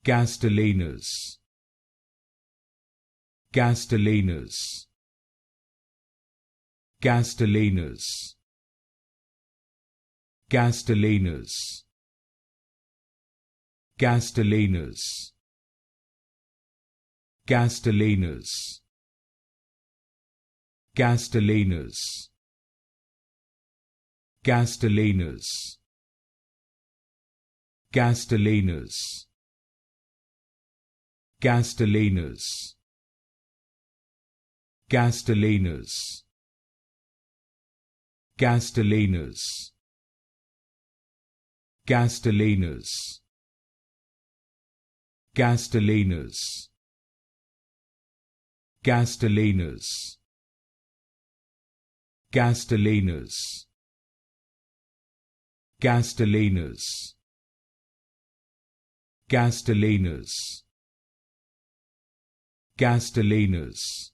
Castellanus, Castellanus, Castellanus, Castellanus, Castellanus, Castellanus, Castellanus, Castellanus, Castellanus, Castellanus, Castellanus, Castellanus, Castellanus, Castellanus, Castellanus, Castellanus, Castellanus, Castellanus, Castellanus,